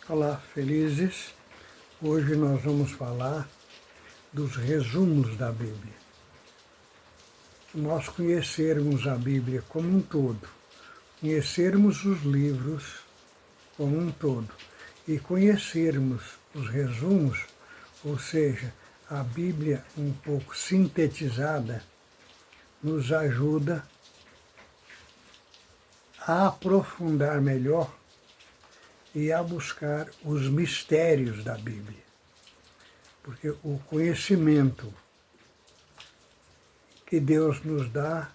Olá, felizes! Hoje nós vamos falar dos resumos da Bíblia. Nós conhecermos a Bíblia como um todo, conhecermos os livros como um todo e conhecermos os resumos, ou seja, a Bíblia um pouco sintetizada, nos ajuda a aprofundar melhor e a buscar os mistérios da Bíblia. Porque o conhecimento que Deus nos dá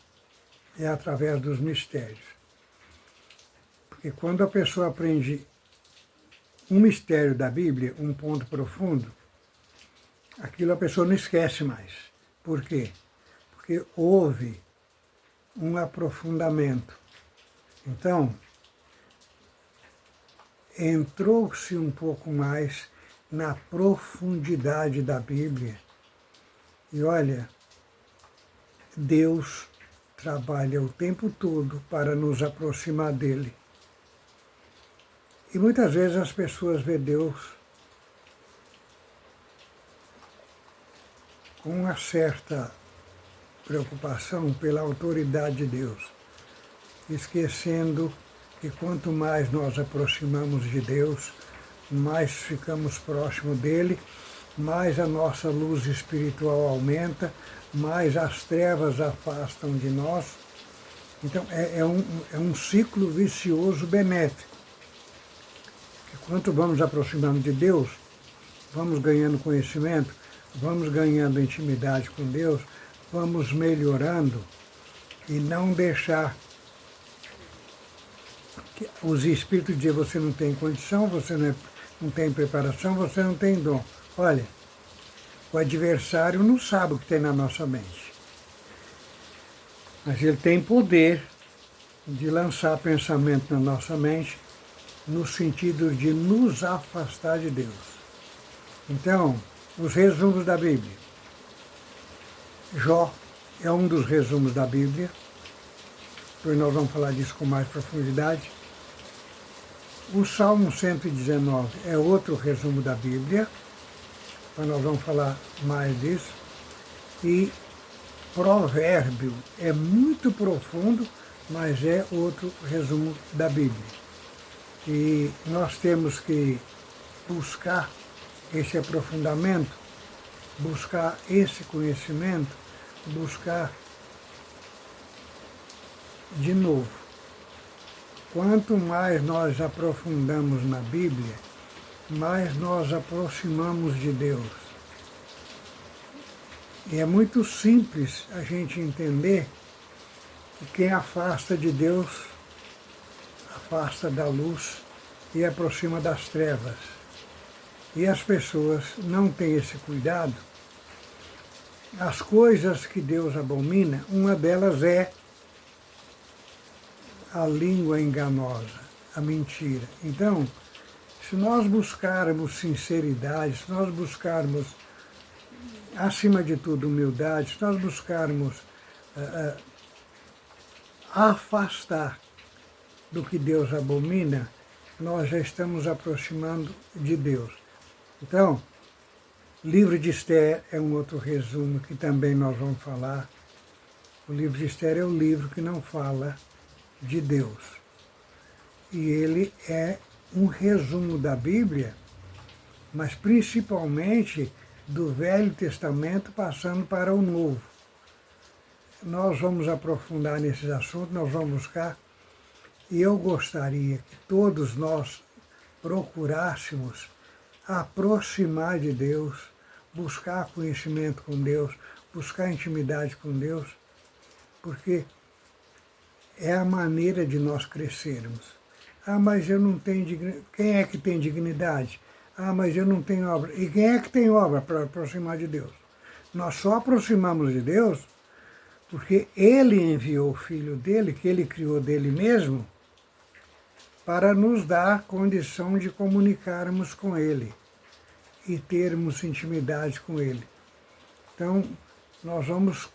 é através dos mistérios. Porque quando a pessoa aprende um mistério da Bíblia, um ponto profundo, aquilo a pessoa não esquece mais. Por quê? Porque houve um aprofundamento. Então, entrou-se um pouco mais na profundidade da Bíblia. E olha, Deus trabalha o tempo todo para nos aproximar dele. E muitas vezes as pessoas veem Deus com uma certa preocupação pela autoridade de Deus, esquecendo que quanto mais nós aproximamos de Deus, mais ficamos próximos dele, mais a nossa luz espiritual aumenta, mais as trevas afastam de nós. Então é um ciclo vicioso benéfico. Quanto vamos aproximando de Deus, vamos ganhando conhecimento, vamos ganhando intimidade com Deus, vamos melhorando e não deixar que os espíritos dizem você não tem condição, você não tem preparação, você não tem dom. Olha, o adversário não sabe o que tem na nossa mente. Mas ele tem poder de lançar pensamento na nossa mente no sentido de nos afastar de Deus. Então, os resumos da Bíblia. Jó é um dos resumos da Bíblia. Depois nós vamos falar disso com mais profundidade. O Salmo 119 é outro resumo da Bíblia. Depois nós vamos falar mais disso. E Provérbio é muito profundo, mas é outro resumo da Bíblia. E nós temos que buscar esse aprofundamento, buscar esse conhecimento, buscar de novo. Quanto mais nós aprofundamos na Bíblia, mais nós aproximamos de Deus. E é muito simples a gente entender que quem afasta de Deus, afasta da luz e aproxima das trevas. E as pessoas não têm esse cuidado. As coisas que Deus abomina, uma delas é a língua enganosa, a mentira. Então, se nós buscarmos sinceridade, se nós buscarmos, acima de tudo, humildade, se nós buscarmos afastar do que Deus abomina, nós já estamos aproximando de Deus. Então, livro de Esther é um outro resumo que também nós vamos falar. O livro de Esther é o livro que não fala de Deus. E ele é um resumo da Bíblia, mas principalmente do Velho Testamento passando para o Novo. Nós vamos aprofundar nesses assuntos, nós vamos buscar, e eu gostaria que todos nós procurássemos aproximar de Deus, buscar conhecimento com Deus, buscar intimidade com Deus, porque é a maneira de nós crescermos. Ah, mas eu não tenho dignidade. Quem é que tem dignidade? Ah, mas eu não tenho obra. E quem é que tem obra para aproximar de Deus? Nós só aproximamos de Deus porque Ele enviou o Filho dele, que Ele criou dele mesmo, para nos dar condição de comunicarmos com Ele e termos intimidade com Ele. Então, nós vamos...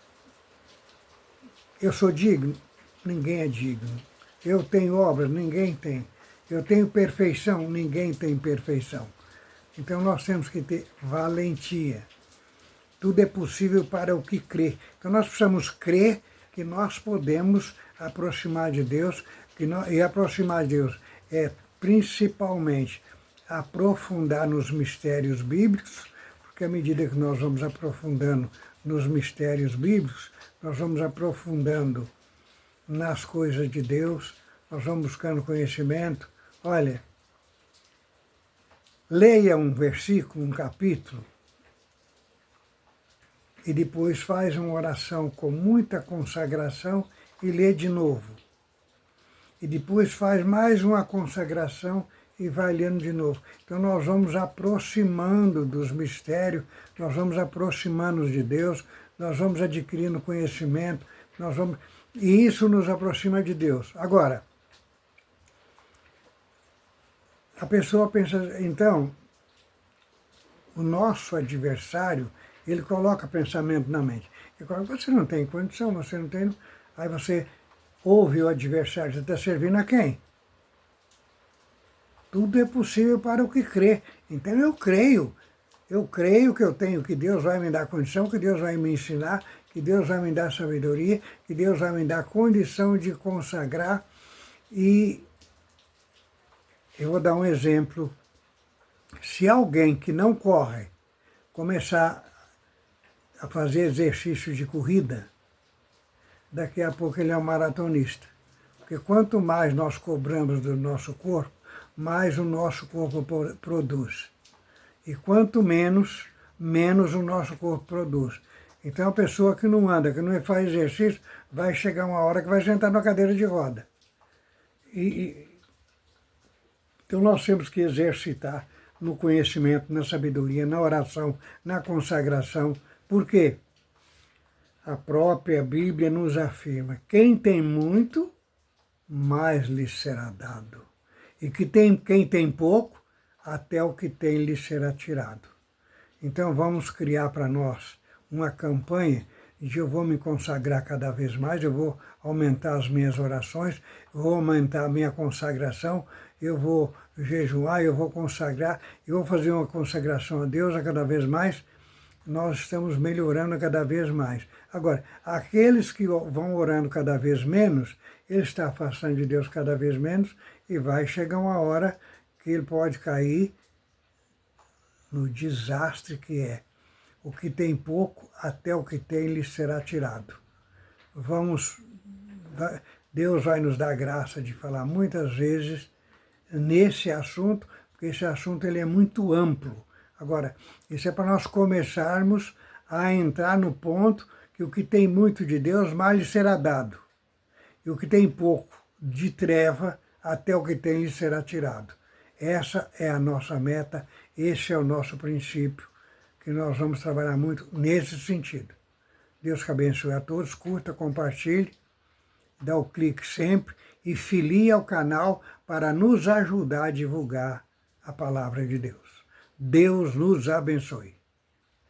Eu sou digno? Ninguém é digno. Eu tenho obras? Ninguém tem. Eu tenho perfeição, ninguém tem perfeição. Então nós temos que ter valentia. Tudo é possível para o que crê. Então nós precisamos crer que nós podemos aproximar de Deus, e aproximar de Deus é principalmente aprofundar nos mistérios bíblicos, porque à medida que nós vamos aprofundando nos mistérios bíblicos, nós vamos aprofundando nas coisas de Deus, nós vamos buscando conhecimento. Olha, leia um versículo, um capítulo, e depois faz uma oração com muita consagração e lê de novo. E depois faz mais uma consagração e vai lendo de novo. Então nós vamos aproximando dos mistérios, nós vamos aproximando de Deus, nós vamos adquirindo conhecimento, e isso nos aproxima de Deus. Agora, a pessoa pensa, então, o nosso adversário, ele coloca pensamento na mente. E quando você não tem condição, você não tem... Aí você ouve o adversário, você está servindo a quem? Tudo é possível para o que crê. Então eu creio que eu tenho, que Deus vai me dar condição, que Deus vai me ensinar, que Deus vai me dar sabedoria, que Deus vai me dar condição de consagrar. E eu vou dar um exemplo. Se alguém que não corre começar a fazer exercício de corrida, daqui a pouco ele é um maratonista. Porque quanto mais nós cobramos do nosso corpo, mais o nosso corpo produz. E quanto menos, menos o nosso corpo produz. Então a pessoa que não anda, que não faz exercício, vai chegar uma hora que vai sentar na cadeira de roda. Então nós temos que exercitar no conhecimento, na sabedoria, na oração, na consagração. Por quê? A própria Bíblia nos afirma, quem tem muito, mais lhe será dado. E quem tem pouco, até o que tem lhe será tirado. Então vamos criar para nós uma campanha de eu vou me consagrar cada vez mais, eu vou aumentar as minhas orações, eu vou aumentar a minha consagração, eu vou jejuar, eu vou consagrar, eu vou fazer uma consagração a Deus a cada vez mais. Nós estamos melhorando cada vez mais. Agora, aqueles que vão orando cada vez menos, ele está afastando de Deus cada vez menos e vai chegar uma hora que ele pode cair no desastre que é. O que tem pouco, até o que tem lhe será tirado. Deus vai nos dar graça de falar muitas vezes nesse assunto, porque esse assunto ele é muito amplo. Agora, isso é para nós começarmos a entrar no ponto que o que tem muito de Deus, mais lhe será dado. E o que tem pouco de treva, até o que tem lhe será tirado. Essa é a nossa meta, esse é o nosso princípio, que nós vamos trabalhar muito nesse sentido. Deus que abençoe a todos, curta, compartilhe, dá o clique sempre e filie ao canal para nos ajudar a divulgar a palavra de Deus. Deus nos abençoe.